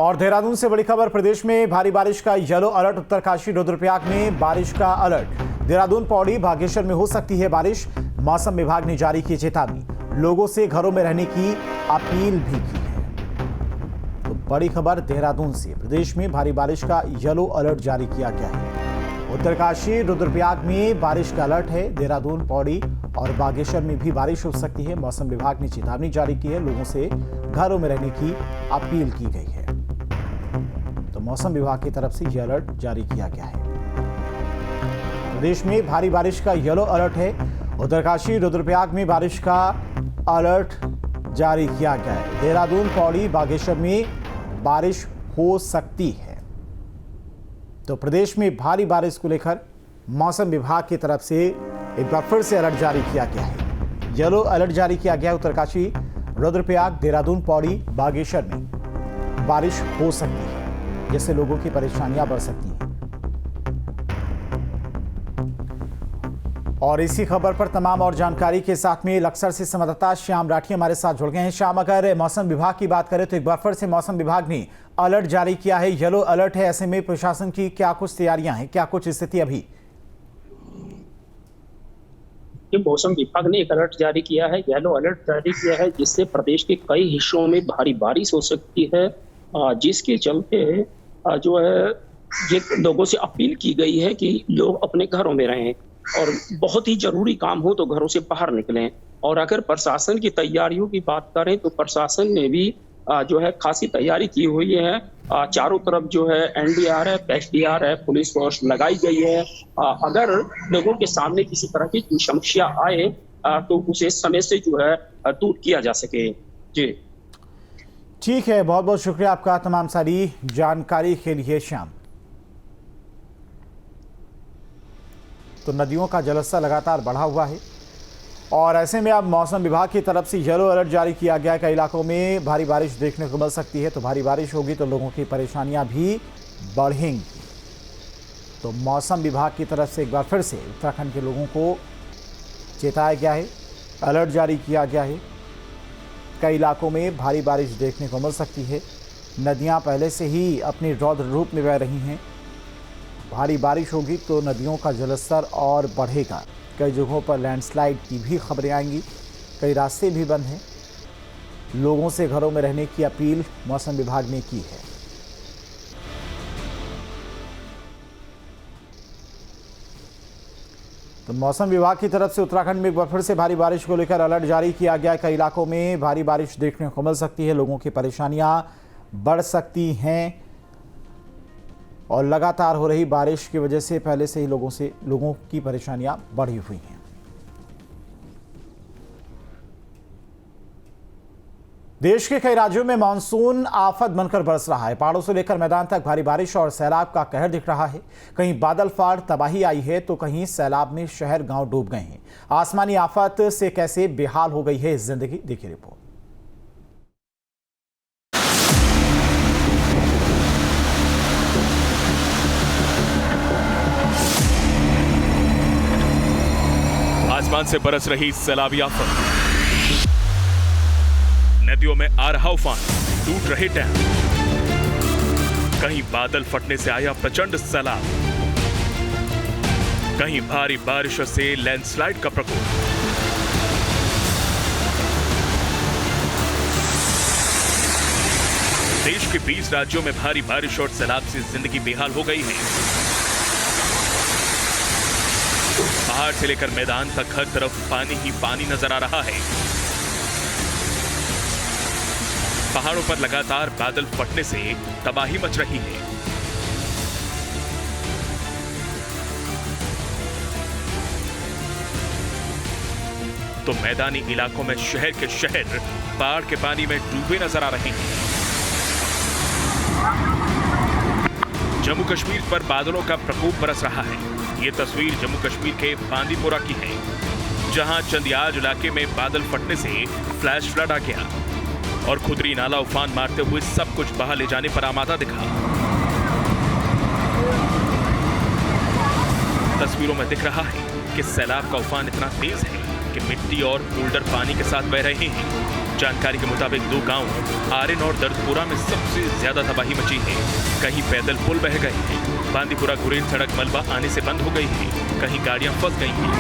और देहरादून से बड़ी खबर, प्रदेश में भारी बारिश का येलो अलर्ट। उत्तरकाशी रुद्रप्रयाग में बारिश का अलर्ट। देहरादून, पौड़ी, बागेश्वर में हो सकती है बारिश। मौसम विभाग ने जारी की चेतावनी, लोगों से घरों में रहने की अपील भी की है। तो बड़ी खबर देहरादून से, प्रदेश में भारी बारिश का येलो अलर्ट जारी किया गया है। उत्तरकाशी रुद्रप्रयाग में बारिश का अलर्ट है। देहरादून, पौड़ी और बागेश्वर में भी बारिश हो सकती है। मौसम विभाग ने चेतावनी जारी की है, लोगों से घरों में रहने की अपील की गई है। तो मौसम विभाग की तरफ से यह अलर्ट जारी किया गया है। प्रदेश में भारी बारिश का येलो अलर्ट है। उत्तरकाशी रुद्रप्रयाग में बारिश का अलर्ट जारी किया गया है। देहरादून, पौड़ी, बागेश्वर में बारिश हो सकती है। तो प्रदेश में भारी बारिश को लेकर मौसम विभाग की तरफ से एक बार फिर से अलर्ट जारी किया गया है। येलो अलर्ट जारी किया गया है। उत्तरकाशी, रुद्रप्रयाग, देहरादून, पौड़ी, बागेश्वर में बारिश हो सकती है, जिससे लोगों की परेशानियां बढ़ सकती हैं। और इसी खबर पर तमाम और जानकारी के साथ में लक्सर से संवाददाता श्याम राठी हमारे साथ जुड़ गए हैं। श्याम, अगर मौसम विभाग की बात करें तो एक बार फिर से मौसम विभाग ने अलर्ट जारी किया है, येलो अलर्ट है। ऐसे में प्रशासन की क्या कुछ तैयारियां हैं, क्या कुछ स्थिति अभी? मौसम विभाग ने एक अलर्ट जारी किया है, येलो अलर्ट जारी किया है, जिससे प्रदेश के कई हिस्सों में भारी बारिश हो सकती है, जिसके चलते जो है ये लोगों से अपील की गई है कि लोग अपने घरों में रहें और बहुत ही जरूरी काम हो तो घरों से बाहर निकलें। और अगर प्रशासन की तैयारियों की बात करें तो प्रशासन ने भी जो है खासी तैयारी की हुई है। चारों तरफ जो है एनडीआरएफ, एसडीआरएफ, पुलिस फोर्स लगाई गई है। अगर लोगों के सामने किसी तरह की कोई समस्या आए तो उसे समय से जो है दूर किया जा सके। जी ठीक है, बहुत बहुत शुक्रिया आपका तमाम सारी जानकारी के लिए श्याम। तो नदियों का जलस्तर लगातार बढ़ा हुआ है और ऐसे में अब मौसम विभाग की तरफ से येलो अलर्ट जारी किया गया है। कई इलाकों में भारी बारिश देखने को मिल सकती है। तो भारी बारिश होगी तो लोगों की परेशानियां भी बढ़ेंगी। तो मौसम विभाग की तरफ से एक बार फिर से उत्तराखंड के लोगों को चेताया गया है, अलर्ट जारी किया गया है। कई इलाकों में भारी बारिश देखने को मिल सकती है। नदियाँ पहले से ही अपने रौद्र रूप में बह रही हैं। भारी बारिश होगी तो नदियों का जलस्तर और बढ़ेगा। कई जगहों पर लैंडस्लाइड की भी खबरें आएंगी। कई रास्ते भी बंद हैं। लोगों से घरों में रहने की अपील मौसम विभाग ने की है। तो मौसम विभाग की तरफ से उत्तराखंड में एक बार फिर से भारी बारिश को लेकर अलर्ट जारी किया गया। कई इलाकों में भारी बारिश देखने को मिल सकती है। लोगों की परेशानियां बढ़ सकती हैं और लगातार हो रही बारिश की वजह से पहले से ही लोगों की परेशानियां बढ़ी हुई हैं। देश के कई राज्यों में मानसून आफत बनकर बरस रहा है। पहाड़ों से लेकर मैदान तक भारी बारिश और सैलाब का कहर दिख रहा है। कहीं बादल फाड़ तबाही आई है तो कहीं सैलाब में शहर गांव डूब गए हैं। आसमानी आफत से कैसे बेहाल हो गई है जिंदगी, देखिए रिपोर्ट। आसमान से बरस रही सैलाबी आफत, नदियों में आ रहा उफान, टूट रहे डैम, कहीं बादल फटने से आया प्रचंड सैलाब, कहीं भारी बारिश से लैंडस्लाइड का प्रकोप। देश के 20 राज्यों में भारी बारिश और सैलाब से जिंदगी बेहाल हो गई है। पहाड़ से लेकर मैदान तक हर तरफ पानी ही पानी नजर आ रहा है। पहाड़ों पर लगातार बादल फटने से तबाही मच रही है। तो मैदानी इलाकों में शहर के शहर बाढ़ के पानी में डूबे नजर आ रहे हैं। जम्मू कश्मीर पर बादलों का प्रकोप बरस रहा है। ये तस्वीर जम्मू कश्मीर के बांदीपोरा की है, जहां चंदियाल इलाके में बादल फटने से फ्लैश फ्लड आ गया और खुदरी नाला उफान मारते हुए सब कुछ बहा ले जाने पर आमादा दिखा। तस्वीरों में दिख रहा है कि सैलाब का उफान इतना तेज है कि मिट्टी और बोल्डर पानी के साथ बह रहे हैं। जानकारी के मुताबिक दो गांव आर्यन और दर्दपुरा में सबसे ज्यादा तबाही मची है। कहीं पैदल पुल बह गए हैं, बांदीपुरा गुरेज सड़क मलबा आने से बंद हो गई है, कहीं गाड़ियां फंस गई हैं।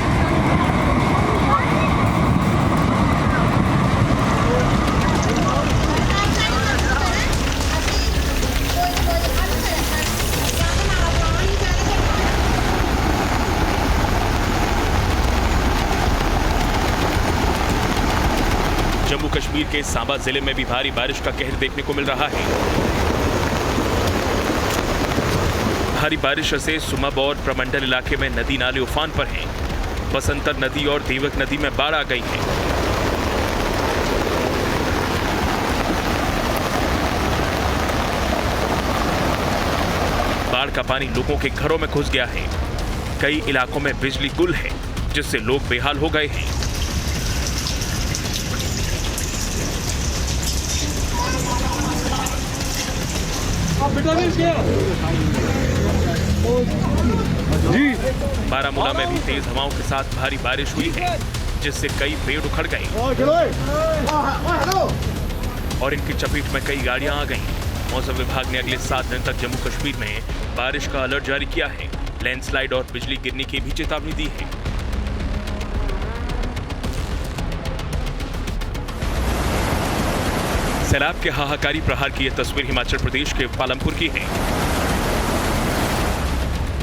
जम्मू कश्मीर के सांबा जिले में भी भारी बारिश का कहर देखने को मिल रहा है। भारी बारिश से सुमाबौर प्रमंडल इलाके में नदी नाले उफान पर हैं। बसंतर नदी और देवक नदी में बाढ़ आ गई है। बाढ़ का पानी लोगों के घरों में घुस गया है। कई इलाकों में बिजली गुल है, जिससे लोग बेहाल हो गए हैं। बारामूला में भी तेज हवाओं के साथ भारी बारिश हुई है, जिससे कई पेड़ उखड़ गए और इनकी चपेट में कई गाड़ियां आ गईं। मौसम विभाग ने अगले 7 दिन तक जम्मू कश्मीर में बारिश का अलर्ट जारी किया है। लैंडस्लाइड और बिजली गिरने की भी चेतावनी दी है। सैलाब के हाहाकारी प्रहार की यह तस्वीर हिमाचल प्रदेश के पालमपुर की है,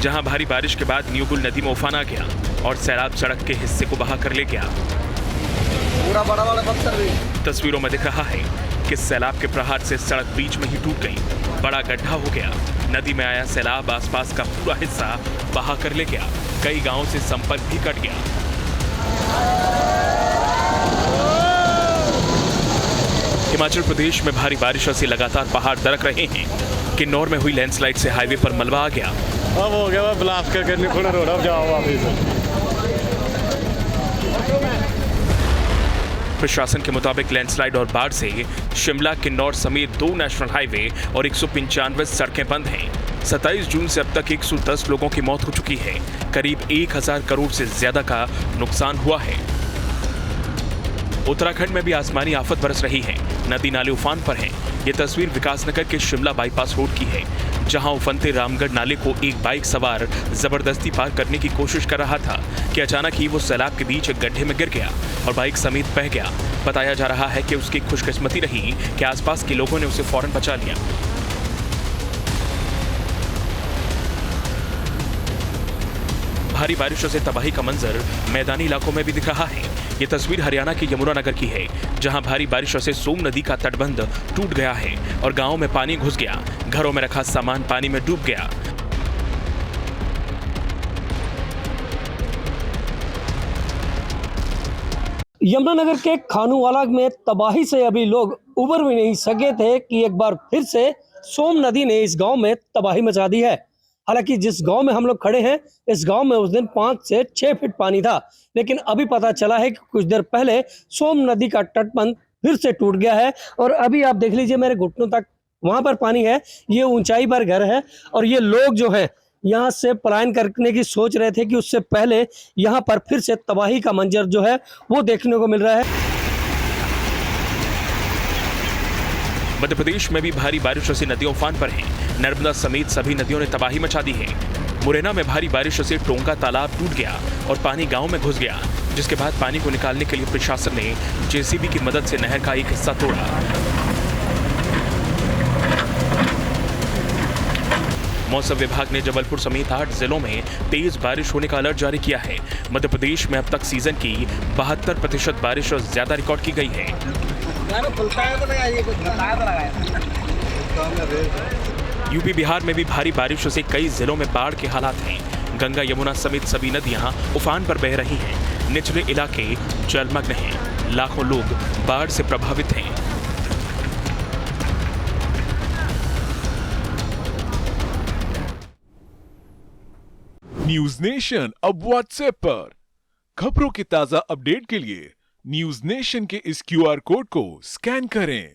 जहां भारी बारिश के बाद न्यूगुल नदी में उफान आ गया और सैलाब सड़क के हिस्से को बहा कर ले गया। पूरा बड़ा बड़ा पत्थर भी तस्वीरों में दिख रहा है कि सैलाब के प्रहार से सड़क बीच में ही टूट गई, बड़ा गड्ढा हो गया। नदी में आया सैलाब आसपास का पूरा हिस्सा बहा कर ले गया। कई गांवों से संपर्क भी कट गया। हिमाचल प्रदेश में भारी बारिश से लगातार पहाड़ दरक रहे हैं। किन्नौर में हुई लैंडस्लाइड से हाईवे पर मलबा आ गया। अब हो गया ब्लास्ट करके निकल रोड, अब जाओ वापस। प्रशासन के मुताबिक लैंडस्लाइड और बाढ़ से शिमला किन्नौर समेत 2 नेशनल हाईवे और 195 सड़कें बंद हैं। 27 जून से अब तक 110 लोगों की मौत हो चुकी है। करीब 1000 करोड़ से ज्यादा का नुकसान हुआ है। उत्तराखंड में भी आसमानी आफत बरस रही है। नदी नाले उफान पर हैं। ये तस्वीर विकासनगर के शिमला बाईपास रोड की है, जहां उफनते रामगढ़ नाले को एक बाइक सवार जबरदस्ती पार करने की कोशिश कर रहा था कि अचानक ही वो सैलाब के बीच एक गड्ढे में गिर गया और बाइक समेत बह गया। बताया जा रहा है कि उसकी खुशकिस्मती रही कि आसपास के लोगों ने उसे फौरन बचा लिया। भारी बारिशों से तबाही का मंजर मैदानी इलाकों में भी दिख रहा है। ये तस्वीर हरियाणा के यमुनानगर की है, जहां भारी बारिशों से सोम नदी का तटबंध टूट गया है और गांवों में पानी घुस गया। घरों में रखा सामान पानी में डूब गया। यमुनानगर के खानूवाला में तबाही से अभी लोग उबर भी नहीं सके थे कि एक बार फिर से सोम नदी ने इस गांव में तबाही मचा दी है। हालांकि जिस गांव में हम लोग खड़े हैं, इस गांव में उस दिन 5 से 6 फीट पानी था, लेकिन अभी पता चला है कि कुछ देर पहले सोम नदी का तटबंध फिर से टूट गया है और अभी आप देख लीजिए मेरे घुटनों तक वहां पर पानी है। ये ऊंचाई पर घर है और ये लोग जो है यहाँ से पलायन करने की सोच रहे थे कि उससे पहले यहाँ पर फिर से तबाही का मंजर जो है वो देखने को मिल रहा है। मध्य प्रदेश में भी भारी बारिशों से नदियां उफान पर हैं। नर्मदा समेत सभी नदियों ने तबाही मचा दी है। मुरैना में भारी बारिशों से टोंका तालाब टूट गया और पानी गांव में घुस गया, जिसके बाद पानी को निकालने के लिए प्रशासन ने जेसीबी की मदद से नहर का एक हिस्सा तोड़ा। मौसम विभाग ने जबलपुर समेत 8 जिलों में तेज बारिश होने का अलर्ट जारी किया है। मध्य प्रदेश में अब तक सीजन की 72% बारिश और ज्यादा रिकॉर्ड की गई है। यूपी बिहार में भी भारी बारिशों से कई जिलों में बाढ़ के हालात हैं। गंगा यमुना समेत सभी नदियां उफान पर बह रही हैं। निचले इलाके जलमग्न हैं। लाखों लोग बाढ़ से प्रभावित हैं। न्यूज नेशन अब व्हाट्सएप पर खबरों की ताजा अपडेट के लिए न्यूज नेशन के इस QR कोड को स्कैन करें।